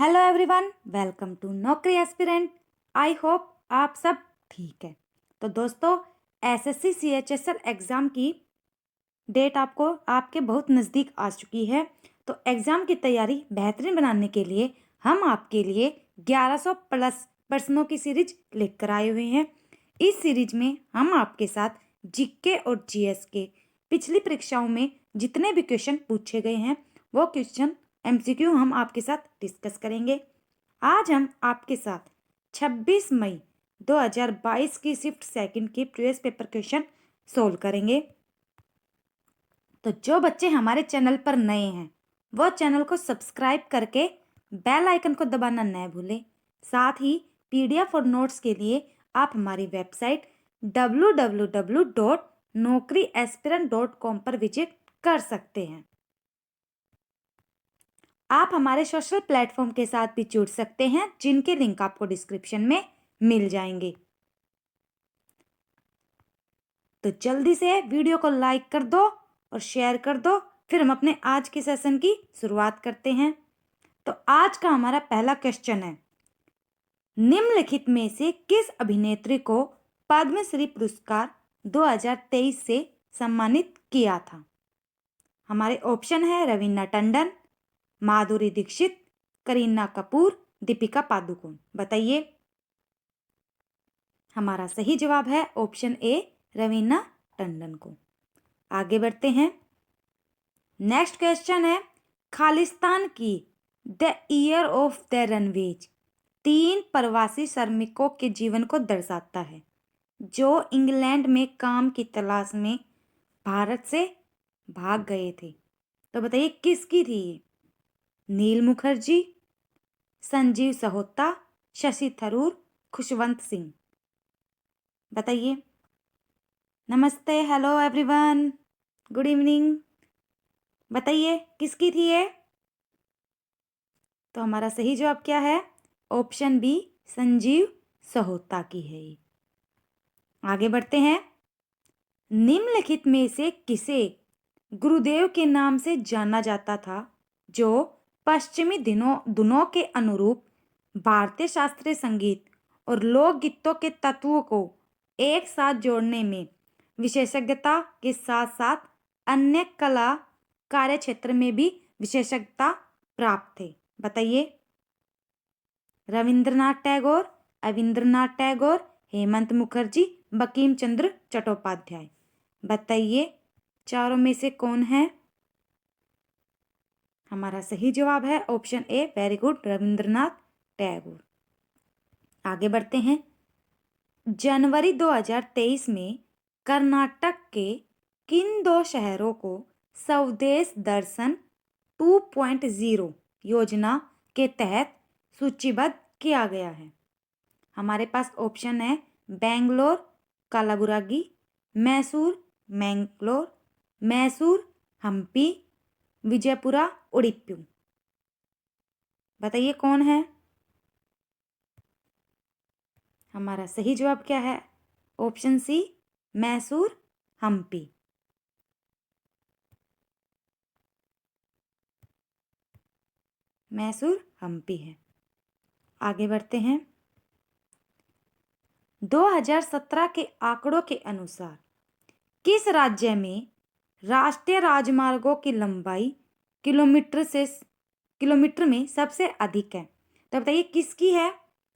Hello everyone, welcome to नौकरी aspirant. I hope आप सब ठीक है। तो दोस्तों, एसएससी सीएचएसएल एग्ज़ाम की डेट आपके बहुत नज़दीक आ चुकी है। तो एग्ज़ाम की तैयारी बेहतरीन बनाने के लिए हम आपके लिए 1100 प्लस प्रश्नों की सीरीज लेकर आए हुए हैं। इस सीरीज में हम आपके साथ जीके और जीएस के पिछली परीक्षाओं में जितने भी क्वेश्चन पूछे गए हैं वो क्वेश्चन एमसीक्यू हम आपके साथ डिस्कस करेंगे। आज हम आपके साथ 26 मई 2022 की शिफ्ट सेकंड की प्रीवियस पेपर क्वेश्चन सोल्व करेंगे। तो जो बच्चे हमारे चैनल पर नए हैं वो चैनल को सब्सक्राइब करके बेल आइकन को दबाना न भूलें। साथ ही पीडीएफ और नोट्स के लिए आप हमारी वेबसाइट www.naukriaspirant.com पर विजिट कर सकते हैं। आप हमारे सोशल प्लेटफॉर्म के साथ भी जुड़ सकते हैं, जिनके लिंक आपको डिस्क्रिप्शन में मिल जाएंगे। तो जल्दी से वीडियो को लाइक कर दो और शेयर कर दो। फिर हम अपने आज के सेशन की शुरुआत करते हैं। तो आज का हमारा पहला क्वेश्चन है, निम्नलिखित में से किस अभिनेत्री को पद्मश्री पुरस्कार 2023 से सम्मानित किया था? हमारे ऑप्शन है रवीना टंडन, माधुरी दीक्षित, करीना कपूर, दीपिका पादुकोण। बताइए। हमारा सही जवाब है ऑप्शन ए, रवीना टंडन को। आगे बढ़ते हैं। नेक्स्ट क्वेश्चन है, खालिस्तान की the year of the runways 3 प्रवासी श्रमिकों के जीवन को दर्शाता है जो इंग्लैंड में काम की तलाश में भारत से भाग गए थे। तो बताइए किसकी थी ये? नील मुखर्जी, संजीव सहोता, शशि थरूर, खुशवंत सिंह। बताइए। नमस्ते, हेलो एवरीवन, गुड इवनिंग। बताइए किसकी थी ये? तो हमारा सही जवाब क्या है? ऑप्शन बी, संजीव सहोता की है ये। आगे बढ़ते हैं। निम्नलिखित में से किसे गुरुदेव के नाम से जाना जाता था जो पश्चिमी धुनों के अनुरूप भारतीय शास्त्रीय संगीत और लोकगीतों के तत्वों को एक साथ जोड़ने में विशेषज्ञता के साथ साथ अन्य कला कार्य क्षेत्र में भी विशेषज्ञता प्राप्त थे? बताइए। रविंद्रनाथ टैगोर, अविंद्रनाथ टैगोर, हेमंत मुखर्जी, बंकिम चंद्र चट्टोपाध्याय। बताइए चारों में से कौन है? हमारा सही जवाब है ऑप्शन ए, वेरी गुड, रविंद्रनाथ टैगोर। आगे बढ़ते हैं। जनवरी 2023 में कर्नाटक के किन 2 शहरों को स्वदेश दर्शन 2.0 योजना के तहत सूचीबद्ध किया गया है? हमारे पास ऑप्शन है बेंगलोर कलाबुरागी, मैसूर हम्पी, विजयपुरा उडुपी। बताइए कौन है? हमारा सही जवाब क्या है? Option C, Mysore Hampi. मैसूर हम्पी है। आगे बढ़ते हैं। 2017 के आंकड़ों के अनुसार किस राज्य में राष्ट्रीय राजमार्गों की लंबाई किलोमीटर में सबसे अधिक है? तो बताइए किसकी है?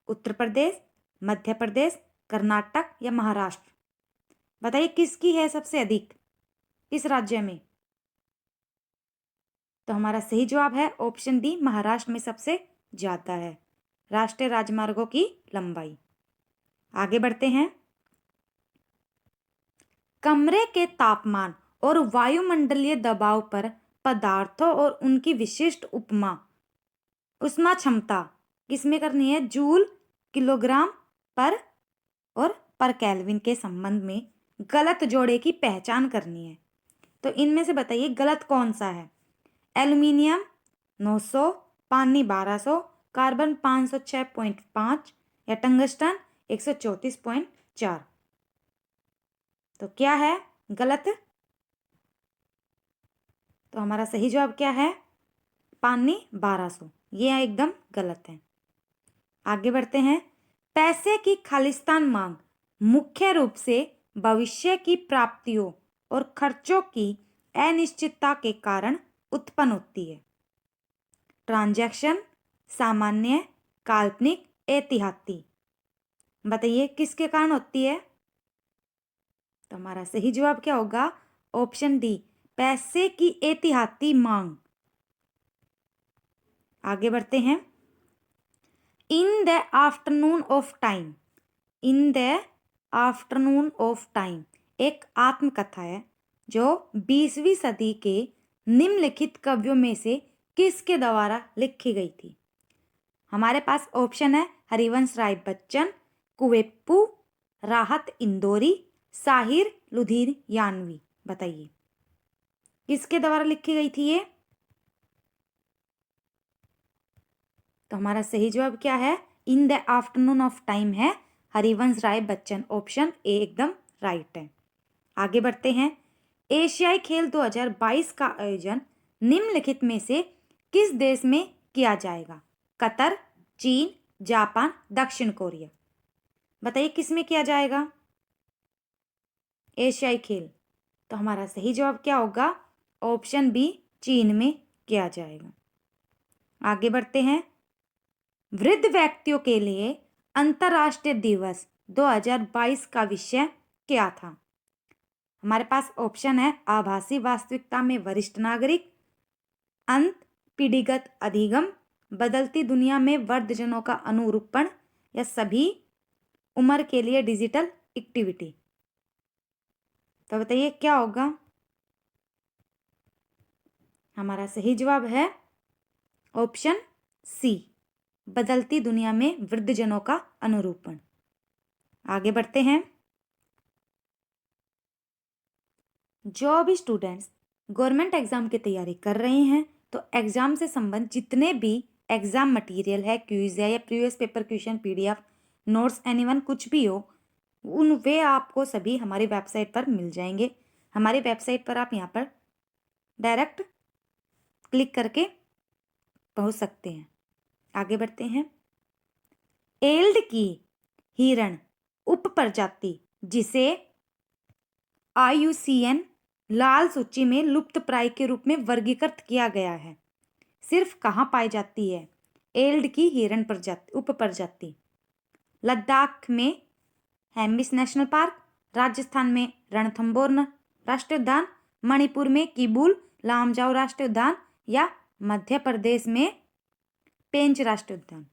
उत्तर प्रदेश, मध्य प्रदेश, कर्नाटक या महाराष्ट्र? बताइए किसकी है सबसे अधिक, किस राज्य में? तो हमारा सही जवाब है ऑप्शन डी, महाराष्ट्र में सबसे ज्यादा है राष्ट्रीय राजमार्गों की लंबाई। आगे बढ़ते हैं। कमरे के तापमान और वायुमंडलीय दबाव पर पदार्थों और उनकी विशिष्ट उष्मा क्षमता किसमें करनी है? जूल, किलोग्राम पर और पर केल्विन के संबंध में गलत जोड़े की पहचान करनी है। तो इनमें से बताइए गलत कौन सा है? एल्युमिनियम 900, पानी 1200, कार्बन 506.5 या टंगस्टन 134.4। तो क्या है गलत? तो हमारा सही जवाब क्या है? पानी 1200, ये एकदम गलत है। आगे बढ़ते हैं। पैसे की खालिस्तान मांग मुख्य रूप से भविष्य की प्राप्तियों और खर्चों की अनिश्चितता के कारण उत्पन्न होती है। ट्रांजैक्शन, सामान्य, काल्पनिक, एहतियाती। बताइए किसके कारण होती है? तो हमारा सही जवाब क्या होगा? ऑप्शन डी, पैसे की एहतियाती मांग। आगे बढ़ते हैं। In the afternoon of time, in the afternoon of time एक आत्मकथा है जो 20वीं सदी के निम्नलिखित कवियों में से किसके द्वारा लिखी गई थी? हमारे पास ऑप्शन है हरिवंश राय बच्चन, कुवेम्पू, राहत इंदौरी, साहिर लुधियानवी। बताइए किसके द्वारा लिखी गई थी ये? तो हमारा सही जवाब क्या है? In the afternoon of time है हरिवंश राय बच्चन। ऑप्शन ए एकदम राइट है। आगे बढ़ते हैं। एशियाई खेल 2022 का आयोजन निम्नलिखित में से किस देश में किया जाएगा? कतर, चीन, जापान, दक्षिण कोरिया। बताइए किस में किया जाएगा एशियाई खेल? तो हमारा सही जवाब क्या होगा? ऑप्शन बी, चीन में किया जाएगा। आगे बढ़ते हैं। वृद्ध व्यक्तियों के लिए अंतर्राष्ट्रीय दिवस 2022 का विषय क्या था? हमारे पास ऑप्शन है आभासी वास्तविकता में वरिष्ठ नागरिक, अंत पीढ़ीगत अधिगम, बदलती दुनिया में वृद्धजनों का अनुरूपण, या सभी उम्र के लिए डिजिटल एक्टिविटी। तो बताइए क्या होगा? हमारा सही जवाब है ऑप्शन सी, बदलती दुनिया में वृद्धजनों का अनुरूपण। आगे बढ़ते हैं। जो भी स्टूडेंट्स गवर्नमेंट एग्जाम की तैयारी कर रहे हैं तो एग्जाम से संबंधित जितने भी एग्जाम मटेरियल है, क्विज है या previous paper question PDF, notes, anyone कुछ भी हो, वे आपको सभी हमारी वेबसाइट पर मिल जाएंगे। हमारी वेबसाइट पर आप यहाँ पर डायरेक्ट क्लिक करके पहुँच सकते हैं। आगे बढ़ते हैं। एल्ड की हिरण उप प्रजाति जिसे IUCN लाल सूची में लुप्त प्राय के रूप में वर्गीकृत किया गया है, सिर्फ कहाँ पाई जाती है? एल्ड की हिरण प्रजाति उप प्रजाति। लद्दाख में हेमिस नेशनल पार्क, राजस्थान में रणथंभौर राष्ट्रीय उद्यान, मणिपुर में किबुल लामजाओ राष्ट्रीय उद्यान, या मध्य प्रदेश में पेंच राष्ट्रीय उद्यान।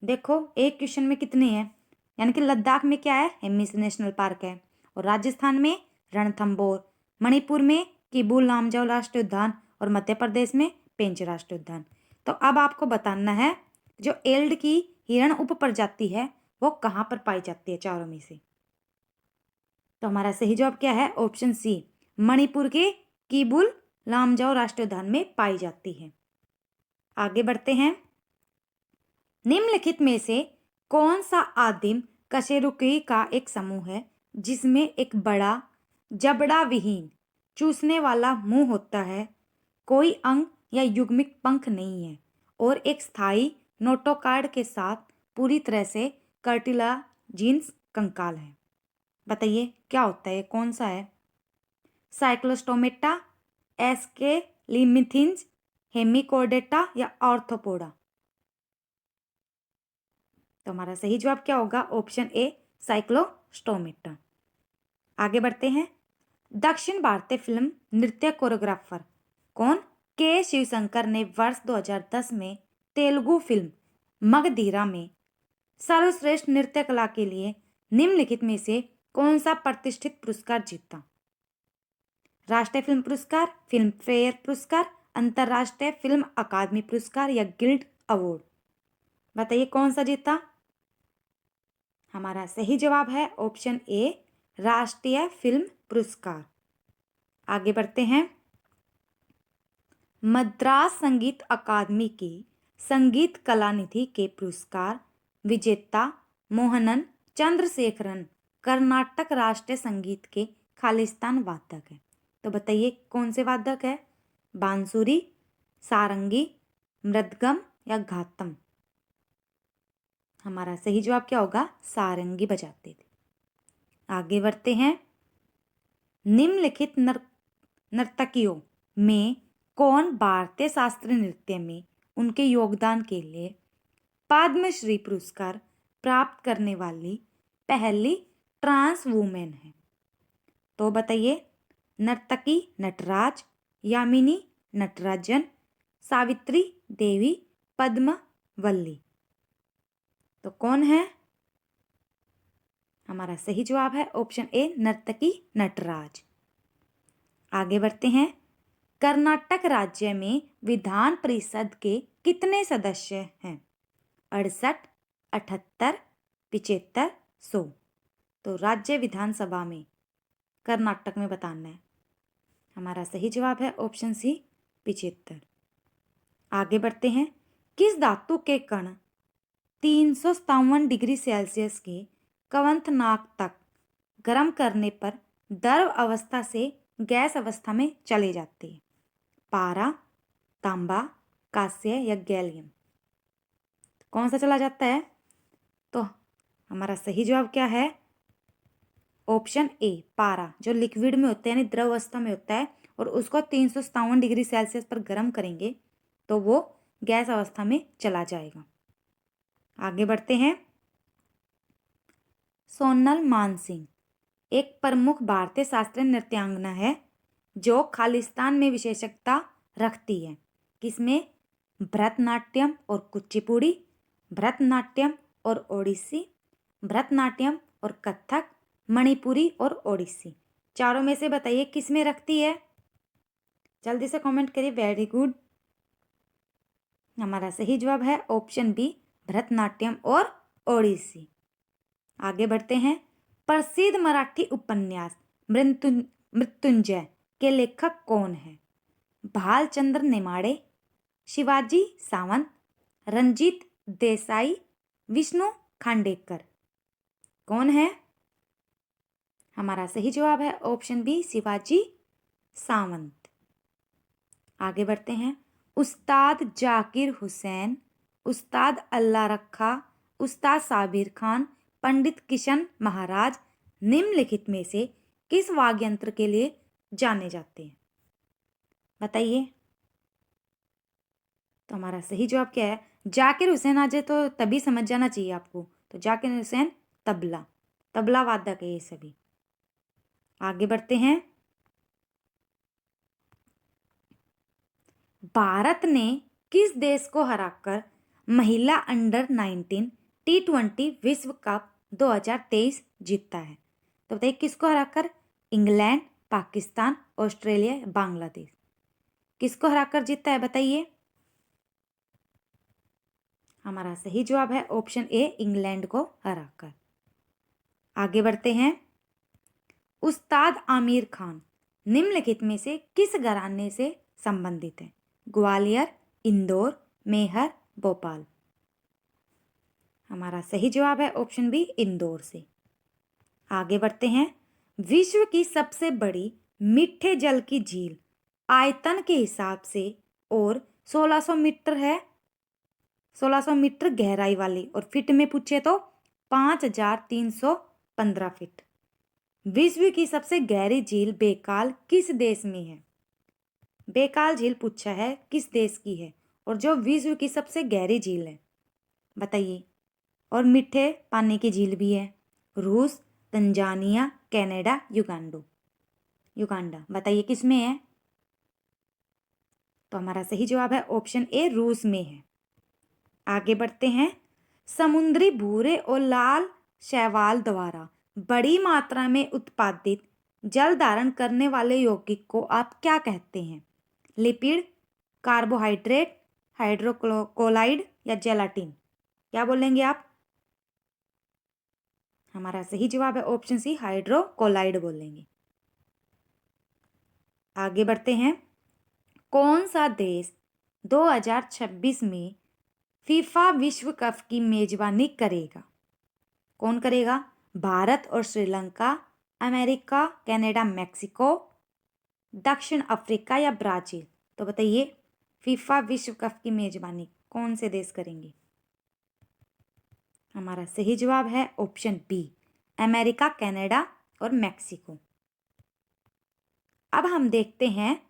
देखो एक क्वेश्चन में कितने हैं, यानी कि लद्दाख में क्या है? हेमिस नेशनल पार्क है, और राजस्थान में रणथंभौर, मणिपुर में किबुल लामजाओ राष्ट्रीय उद्यान, और मध्य प्रदेश में पेंच राष्ट्रीय उद्यान। तो अब आपको बताना है जो एल्ड की हिरण उप प्रजाति है वो कहाँ पर पाई जाती है चारों में से? तो हमारा सही जवाब क्या है? ऑप्शन सी, मणिपुर के किबुल लामजाओ राष्ट्रीय उद्यान में पाई जाती है। आगे बढ़ते हैं। निम्नलिखित में से कौन सा आदिम कशेरुकी का एक समूह है जिसमें एक बड़ा जबड़ा विहीन चूसने वाला मुंह होता है, कोई अंग या युग्मिक पंख नहीं है, और एक स्थायी नोटोकार्ड के साथ पूरी तरह से कार्टिलाजिनस कंकाल है? बताइए क्या होता है, कौन सा है? साइक्लोस्टोमेटा, एस्केलिमिथिन्स, हेमिकोडेटा, या ऑर्थोपोडा। तो हमारा सही जवाब क्या होगा? Option A, Cyclostomata. आगे बढ़ते हैं। दक्षिण भारतीय फिल्म नृत्य कोरियोग्राफर कौन? के शिवशंकर ने वर्ष 2010 में तेलुगु फिल्म मगधीरा में सर्वश्रेष्ठ नृत्य कला के लिए निम्नलिखित में से कौन सा प्रतिष्ठित पुरस्कार जीता? राष्ट्रीय फिल्म पुरस्कार, फिल्म फेयर पुरस्कार, अंतर्राष्ट्रीय फिल्म अकादमी पुरस्कार, या गिल्ड अवार्ड। बताइए कौन सा जीता? हमारा सही जवाब है ऑप्शन ए, राष्ट्रीय फिल्म पुरस्कार। आगे बढ़ते हैं। मद्रास संगीत अकादमी की संगीत कलानिधि के पुरस्कार विजेता मोहनन चंद्रशेखरन कर्नाटक राष्ट्रीय संगीत के खालिस्तान वादक है। तो बताइए कौन से वादक है? बांसुरी, सारंगी, मृदगम, या घातम? हमारा सही जवाब क्या होगा? सारंगी बजाते थे। आगे बढ़ते हैं। निम्नलिखित नर्तकियों में कौन भारतीय शास्त्रीय नृत्य में उनके योगदान के लिए पद्मश्री पुरस्कार प्राप्त करने वाली पहली ट्रांस वुमेन है? तो बताइए, नर्तकी नटराज, यामिनी नटराजन, सावित्री देवी, पद्मवल्ली। तो कौन है? हमारा सही जवाब है ऑप्शन ए, नर्तकी नटराज। आगे बढ़ते हैं। कर्नाटक राज्य में विधान परिषद के कितने सदस्य हैं? 68, 78, 75, 100। तो राज्य विधानसभा में कर्नाटक में बताना है। हमारा सही जवाब है ऑप्शन सी, 75। आगे बढ़ते हैं। किस धातु के कण 357 डिग्री सेल्सियस के क्वथनांक तक गर्म करने पर द्रव अवस्था से गैस अवस्था में चले जाते हैं? पारा, तांबा, कांस्य या गैलियम? कौन सा चला जाता है? तो हमारा सही जवाब क्या है? ऑप्शन ए, पारा, जो लिक्विड में होता है यानी द्रव अवस्था में होता है और उसको 357 डिग्री सेल्सियस पर गर्म करेंगे तो वो गैस अवस्था में चला जाएगा। आगे बढ़ते हैं। सोनल मानसिंह एक प्रमुख भारतीय शास्त्रीय नृत्यांगना है जो खालिस्तान में विशेषज्ञता रखती है। किसमें? भरतनाट्यम और कुचिपुड़ी, भरतनाट्यम और ओडिसी, भरतनाट्यम और कथक, मणिपुरी और ओडिसी। चारों में से बताइए किस में रखती है? जल्दी से कमेंट करिए। Very good. हमारा सही जवाब है ऑप्शन बी, भरतनाट्यम और ओडिसी। आगे बढ़ते हैं। प्रसिद्ध मराठी उपन्यास मृत्युंजय के लेखक कौन है? भालचंद्र नेमाड़े, शिवाजी सावंत, रंजीत देसाई, विष्णु खांडेकर। कौन है? हमारा सही जवाब है ऑप्शन बी, शिवाजी सावंत। आगे बढ़ते हैं। उस्ताद जाकिर हुसैन, उस्ताद अल्लाह रखा, उस्ताद साबिर खान, पंडित किशन महाराज निम्नलिखित में से किस वाद्य यंत्र के लिए जाने जाते हैं? बताइए। तो हमारा सही जवाब क्या है? जाकिर हुसैन आज तो तभी समझ जाना चाहिए आपको। तो जाकिर हुसैन तबला, तबला वादक है ये सभी। आगे बढ़ते हैं। भारत ने किस देश को हराकर महिला अंडर 19 T20 विश्व कप 2023 जीता है? तो बताइए किसको हराकर? England, Pakistan, Australia, Bangladesh. किसको हराकर जीता है बताइए? हमारा सही जवाब है ऑप्शन ए, इंग्लैंड को हराकर। आगे बढ़ते हैं। उस्ताद आमिर खान निम्नलिखित में से किस घराने से संबंधित है? ग्वालियर, इंदौर, मेहर, भोपाल। हमारा सही जवाब है ऑप्शन बी, इंदौर से। आगे बढ़ते हैं। विश्व की सबसे बड़ी मीठे जल की झील आयतन के हिसाब से और 1600 मीटर है, 1600 मीटर गहराई वाली, और फीट में पूछे तो 5315 फीट। विश्व की सबसे गहरी झील बेकाल किस देश में है? बेकाल झील पूछा है किस देश की है और जो विश्व की सबसे गहरी झील है बताइए। और मीठे पानी की झील भी है। रूस, तंजानिया, कनाडा, युगांडा। बताइए किस में है? तो हमारा सही जवाब है ऑप्शन ए, रूस में है। आगे बढ़ते हैं। समुद्री भूरे और लाल शैवाल द्वारा बड़ी मात्रा में उत्पादित जल धारण करने वाले यौगिक को आप क्या कहते हैं? लिपिड, कार्बोहाइड्रेट, हाइड्रोक्लोराइड या जेलाटिन? क्या बोलेंगे आप? हमारा सही जवाब है ऑप्शन सी, हाइड्रोक्लोराइड बोलेंगे। आगे बढ़ते हैं। कौन सा देश 2026 में फीफा विश्व कप की मेजबानी करेगा? कौन करेगा? भारत और श्रीलंका, अमेरिका, कनाडा, मैक्सिको, दक्षिण अफ्रीका या ब्राजील? तो बताइए फीफा विश्व कप की मेजबानी कौन से देश करेंगे? हमारा सही जवाब है ऑप्शन बी, अमेरिका, कनाडा और मैक्सिको। अब हम देखते हैं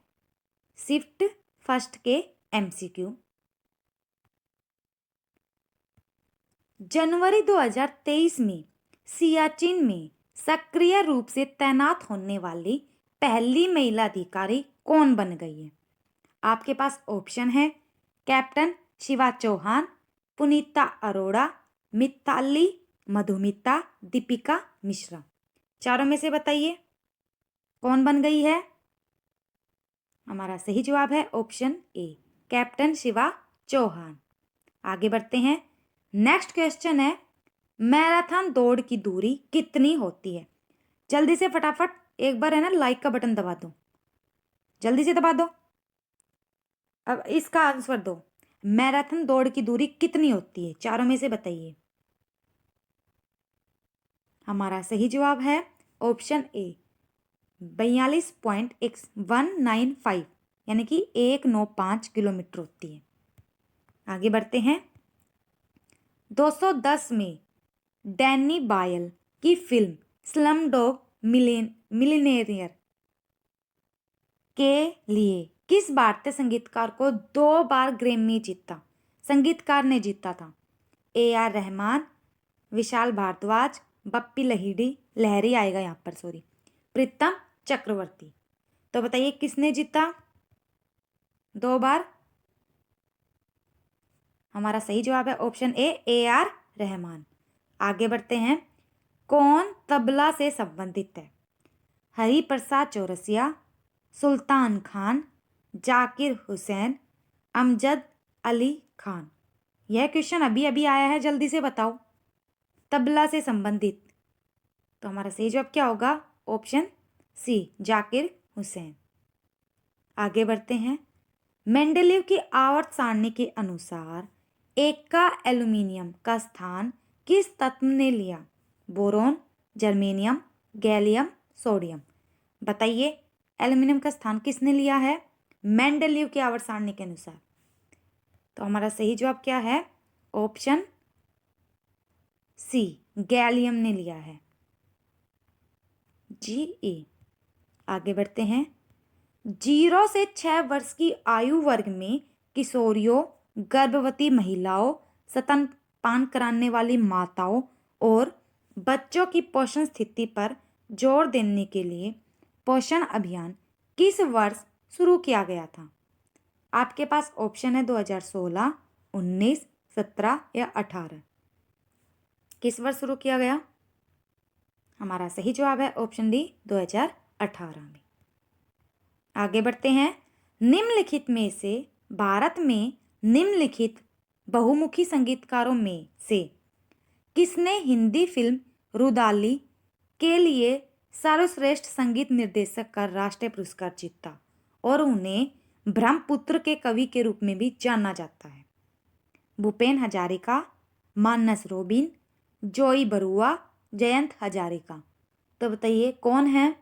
शिफ्ट फर्स्ट के एमसीक्यू। जनवरी 2023 में सियाचिन में सक्रिय रूप से तैनात होने वाली पहली महिला अधिकारी कौन बन गई है? आपके पास ऑप्शन है कैप्टन शिवा चौहान, पुनीता अरोड़ा, मिताली मधुमिता, दीपिका मिश्रा। चारों में से बताइए कौन बन गई है? हमारा सही जवाब है option A, captain Shiva Chauhan. आगे बढ़ते हैं। नेक्स्ट क्वेश्चन है मैराथन दौड़ की दूरी कितनी होती है? जल्दी से फटाफट एक बार है ना लाइक का बटन दबा दो, जल्दी से दबा दो। अब इसका आंसर दो, मैराथन दौड़ की दूरी कितनी होती है? चारों में से बताइए। हमारा सही जवाब है ऑप्शन ए, 42.195 यानी कि 195 किलोमीटर होती है। आगे बढ़ते हैं। 210 में डैनी बायल की फिल्म स्लम डॉग मिलियनेयर के लिए किस भारतीय संगीतकार को 2 बार ग्रैमी जीता? संगीतकार ने जीता था AR रहमान, विशाल भारद्वाज, बप्पी लहरी आएगा यहाँ पर, सॉरी, प्रीतम चक्रवर्ती। तो बताइए किसने जीता 2 बार? हमारा सही जवाब है ऑप्शन ए, AR रहमान। आगे बढ़ते हैं। कौन तबला से संबंधित है? हरि प्रसाद चौरसिया, सुल्तान खान, जाकिर हुसैन, अमजद अली खान। यह क्वेश्चन अभी अभी आया है, जल्दी से बताओ तबला से संबंधित। तो हमारा सही जवाब क्या होगा? Option C, Zakir Hussain. आगे बढ़ते हैं। मेंडेलीव की आवर्त सारणी के अनुसार एका एल्यूमिनियम का स्थान किस तत्व ने लिया? Boron, germanium, gallium, sodium. बताइए एल्यूमिनियम का स्थान किसने लिया है मेंडेलीव की आवर्त सारणी के अनुसार? तो हमारा सही जवाब क्या है? ऑप्शन सी, गैलियम ने लिया है, GE। आगे बढ़ते हैं। 0 से 6 वर्ष की आयु वर्ग में किशोरियों, गर्भवती महिलाओं, स्तनपान कराने वाली माताओं और बच्चों की पोषण स्थिति पर जोर देने के लिए पोषण अभियान किस वर्ष शुरू किया गया था? आपके पास ऑप्शन है 2016, 19, 17 या 18। किस वर्ष शुरू किया गया? हमारा सही जवाब है ऑप्शन डी, 2018 में। आगे बढ़ते हैं। निम्नलिखित में से भारत में निम्नलिखित बहुमुखी संगीतकारों में से किसने हिंदी फिल्म रुदाली के लिए सर्वश्रेष्ठ संगीत निर्देशक का राष्ट्रीय पुरस्कार जीता और उन्हें ब्रह्मपुत्र के कवि के रूप में भी जाना जाता है? भूपेन हजारिका, मानस रोबिन, जोई बरुआ, जयंत हजारिका। तो बताइए कौन है?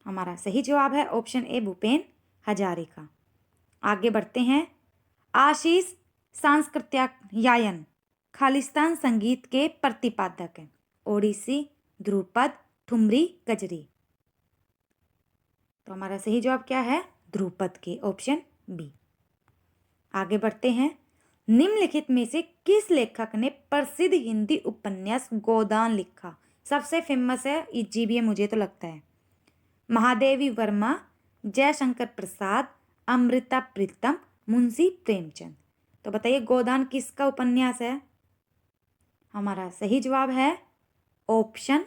हमारा सही जवाब है ऑप्शन ए, भूपेन हजारिका। आगे बढ़ते हैं। आशीष सांस्कृत्यायन खालिस्तान संगीत के प्रतिपादक हैं? ओडिसी, ध्रुपद, ठुमरी, कजरी। तो हमारा सही जवाब क्या है? ध्रुपद के, ऑप्शन बी। आगे बढ़ते हैं। निम्नलिखित में से किस लेखक ने प्रसिद्ध हिंदी उपन्यास गोदान लिखा? सबसे फेमस है GBA मुझे तो लगता है। महादेवी वर्मा, जयशंकर प्रसाद, अमृता प्रीतम, मुंशी प्रेमचंद। तो बताइए गोदान किसका उपन्यास है? हमारा सही जवाब है ऑप्शन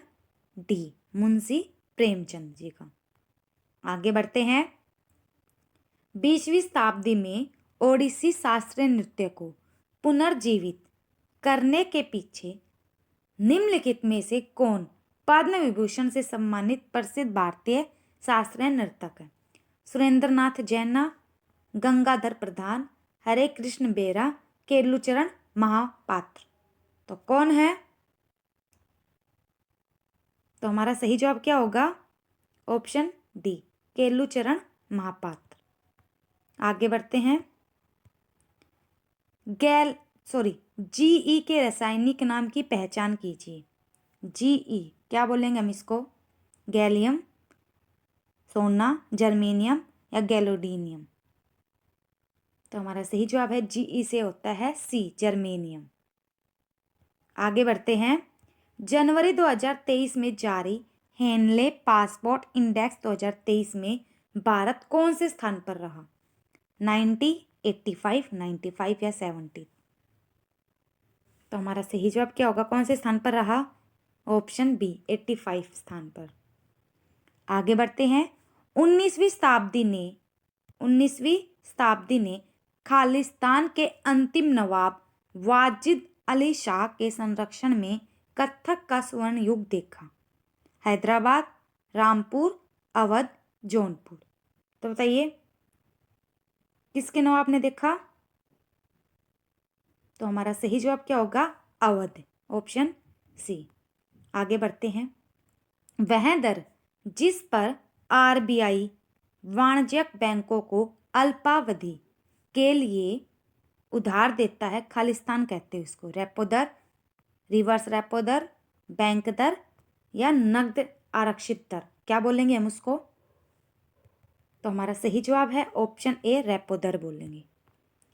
डी, मुंशी प्रेमचंद जी का। आगे बढ़ते हैं। 20वीं शताब्दी में ओडिसी शास्त्रीय नृत्य को पुनर्जीवित करने के पीछे निम्नलिखित में से कौन पद्म विभूषण से सम्मानित प्रसिद्ध भारतीय शास्त्रीय नर्तक है? सुरेंद्रनाथ जैना, गंगाधर प्रधान, हरे कृष्ण बेरा, केलुचरण महापात्र। तो कौन है? तो हमारा सही जवाब क्या होगा? Option D, Kelucharan Mohapatra. आगे बढ़ते हैं। जीई के रासायनिक नाम की पहचान कीजिए। जीई क्या बोलेंगे हम इसको? गैलियम, सोना, जर्मेनियम या गैलोडीनियम? तो हमारा सही जवाब है जीई से होता है सी, जर्मेनियम। आगे बढ़ते हैं। जनवरी 2023 में जारी हेनले पासपोर्ट इंडेक्स 2023 में भारत कौन से स्थान पर रहा? 90, 85, 95 या 70? तो हमारा सही जवाब क्या होगा? कौन से स्थान पर रहा? ऑप्शन बी, 85 स्थान पर। आगे बढ़ते हैं। 19वीं शताब्दी ने खालिस्तान के अंतिम नवाब वाजिद अली शाह के संरक्षण में कत्थक का स्वर्ण युग देखा। हैदराबाद, रामपुर, अवध, जौनपुर? तो बताइए किसके नवाब ने देखा? तो हमारा सही जवाब क्या होगा? Awadh, option C. आगे बढ़ते हैं। वह दर जिस पर आरबीआई वाणिज्यिक बैंकों को अल्पावधि के लिए उधार देता है, खालिस्तान कहते हैं उसको। रेपो दर, रिवर्स रेपो दर, बैंक दर या नकद आरक्षित दर? क्या बोलेंगे हम उसको? तो हमारा सही जवाब है ऑप्शन ए, रेपो दर बोलेंगे।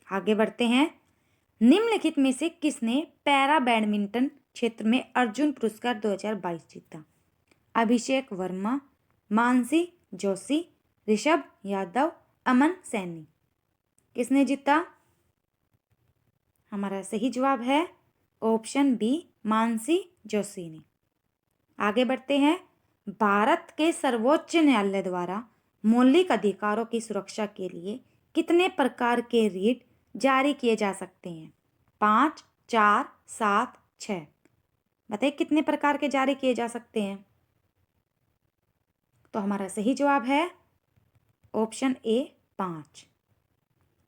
आगे बढ़ते हैं। निम्नलिखित में से किसने पैरा बैडमिंटन क्षेत्र में अर्जुन पुरस्कार 2022 जीता? अभिषेक वर्मा, मानसी जोशी, ऋषभ यादव, अमन सैनी? किसने जीता? हमारा सही जवाब है ऑप्शन बी, मानसी जोशी ने। आगे बढ़ते हैं। भारत के सर्वोच्च न्यायालय द्वारा मौलिक अधिकारों की सुरक्षा के लिए कितने प्रकार के रीट जारी किए जा सकते हैं? 5, 4, 7, 6? बताइए कितने प्रकार के जारी किए जा सकते हैं? तो हमारा सही जवाब है ऑप्शन ए, 5।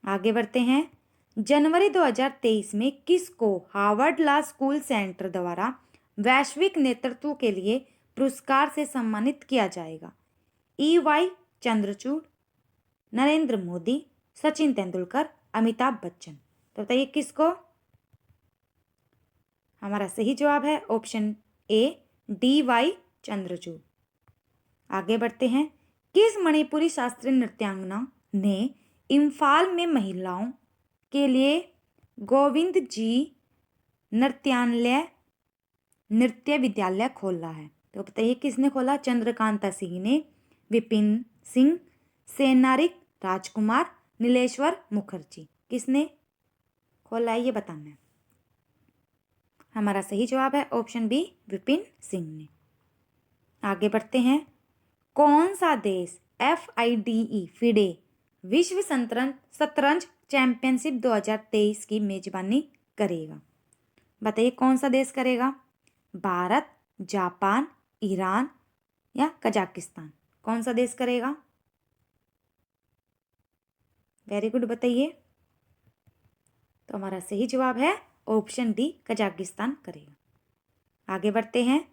आगे बढ़ते हैं। जनवरी 2023 में किसको हार्वर्ड लॉ स्कूल सेंटर द्वारा वैश्विक नेतृत्व के लिए पुरस्कार से सम्मानित किया जाएगा? EY चंद्रचूड़, नरेंद्र मोदी, सचिन तेंदुलकर, अमिताभ बच्चन? तो बताइए किसको? हमारा सही जवाब है ऑप्शन ए, DY चंद्रचूड़। आगे बढ़ते हैं। किस मणिपुरी शास्त्रीय नृत्यांगना ने इम्फाल में महिलाओं के लिए गोविंद जी नृत्य विद्यालय खोला है? तो बताइए किसने खोला? चंद्रकांता सिंह ने, विपिन सिंह, सेनारिक राजकुमार, नीलेश्वर मुखर्जी? किसने खोला है ये बताना है। हमारा सही जवाब है ऑप्शन बी, विपिन सिंह ने। आगे बढ़ते हैं। कौन सा देश FIDE विश्व शतरंज चैंपियनशिप 2023 की मेजबानी करेगा? बताइए कौन सा देश करेगा? भारत, जापान, ईरान या कजाकिस्तान? कौन सा देश करेगा? वेरी गुड, बताइए। तो हमारा सही जवाब है ऑप्शन डी, कजाकिस्तान करेगा। आगे बढ़ते हैं।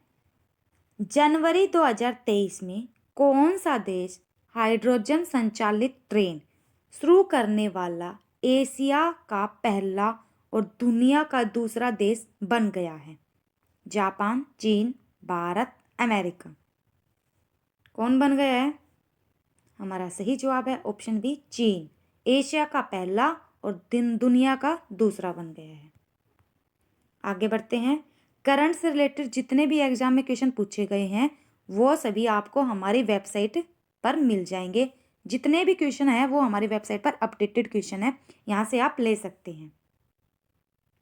जनवरी 2023 में कौन सा देश हाइड्रोजन संचालित ट्रेन शुरू करने वाला एशिया का पहला और दुनिया का दूसरा देश बन गया है? जापान, चीन, भारत, अमेरिका? कौन बन गया है? हमारा सही जवाब है ऑप्शन बी, चीन। एशिया का पहला और दुनिया का दूसरा बन गया है। आगे बढ़ते हैं। करंट से रिलेटेड जितने भी एग्जाम में क्वेश्चन पूछे गए हैं वो सभी आपको हमारी वेबसाइट पर मिल जाएंगे। जितने भी क्वेश्चन है वो हमारी वेबसाइट पर अपडेटेड क्वेश्चन है, यहाँ से आप ले सकते हैं।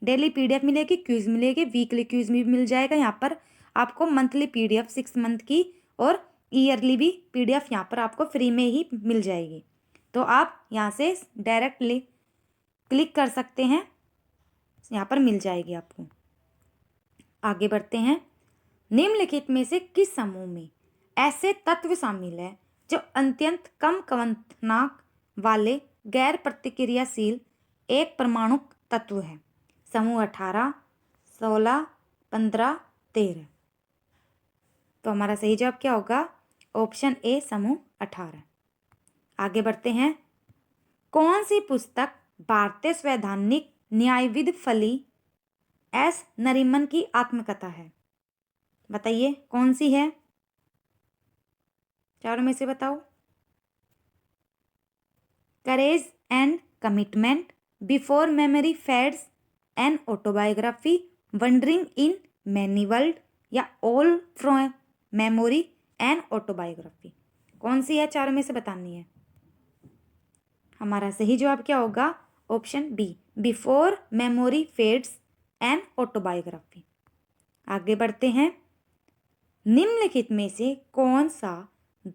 डेली PDF मिलेगी, क्विज मिलेगी, वीकली क्विज भी मिल जाएगा। यहाँ पर आपको मंथली PDF 6 मंथ की और ईयरली भी PDF यहाँ पर आपको फ्री में ही मिल जाएगी। तो आप यहाँ से डायरेक्टली क्लिक कर सकते हैं, यहाँ पर मिल जाएगी आपको। आगे बढ़ते हैं। निम्नलिखित में से किस समूह में ऐसे तत्व शामिल है जो अत्यंत कम क्वथनांक वाले गैर प्रतिक्रियाशील एक परमाणु तत्व है? समूह 18, 16, 15, 13? तो हमारा सही जवाब क्या होगा? ऑप्शन ए, समूह 18। आगे बढ़ते हैं। कौन सी पुस्तक भारतीय वैधानिक न्यायविद फली एस नरीमन की आत्मकथा है? बताइए कौन सी है, चारों में से बताओ। Courage and commitment, before memory fades, an autobiography, wandering in many world, या all from memory an autobiography. कौन सी है, चारों में से बतानी है। हमारा सही जवाब क्या होगा? Option B, before memory fades an autobiography. आगे बढ़ते हैं। निम्नलिखित में से कौन सा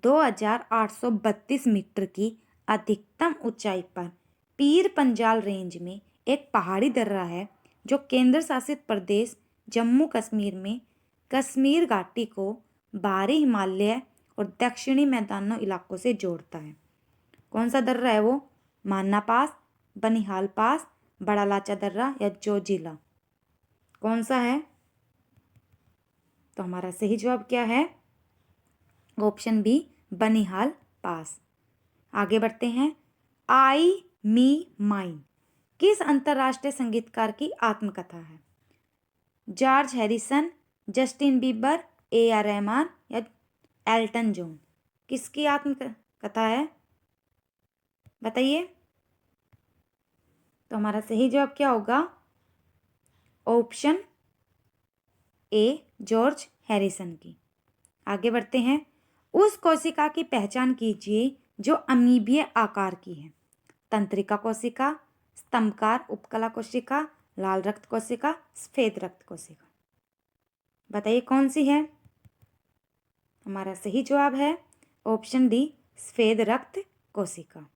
2832 मीटर की अधिकतम ऊंचाई पर पीर पंजाल रेंज में एक पहाड़ी दर्रा है जो केंद्र शासित प्रदेश जम्मू कश्मीर में कश्मीर घाटी को बाहरी हिमालय और दक्षिणी मैदानों इलाकों से जोड़ता है? कौन सा दर्रा है वो? मान्ना पास, बनिहाल पास, बड़ा लाचा दर्रा, या जोजिला? कौन सा है? तो हमारा सही जवाब क्या है? ऑप्शन बी, बनिहाल पास। आगे बढ़ते हैं। आई मी माइन किस अंतर्राष्ट्रीय संगीतकार की आत्मकथा है? George Harrison, Justin Bieber, A R Rahman, या एल्टन जॉन? किसकी आत्मकथा है, बताइए। तो हमारा सही जवाब क्या होगा? ऑप्शन ए, जॉर्ज हैरिसन की। आगे बढ़ते हैं। उस कोशिका की पहचान कीजिए जो अमीबीय आकार की है। तंत्रिका कोशिका, स्तंभकार उपकला कोशिका, लाल रक्त कोशिका, सफेद रक्त कोशिका? बताइए कौन सी है। हमारा सही जवाब है ऑप्शन डी, सफेद रक्त कोशिका।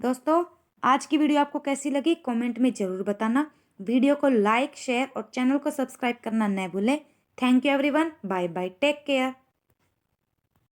दोस्तों, आज की वीडियो आपको कैसी लगी कमेंट में जरूर बताना। वीडियो को लाइक, शेयर और चैनल को सब्सक्राइब करना न भूलें। Thank you everyone, bye bye, take care.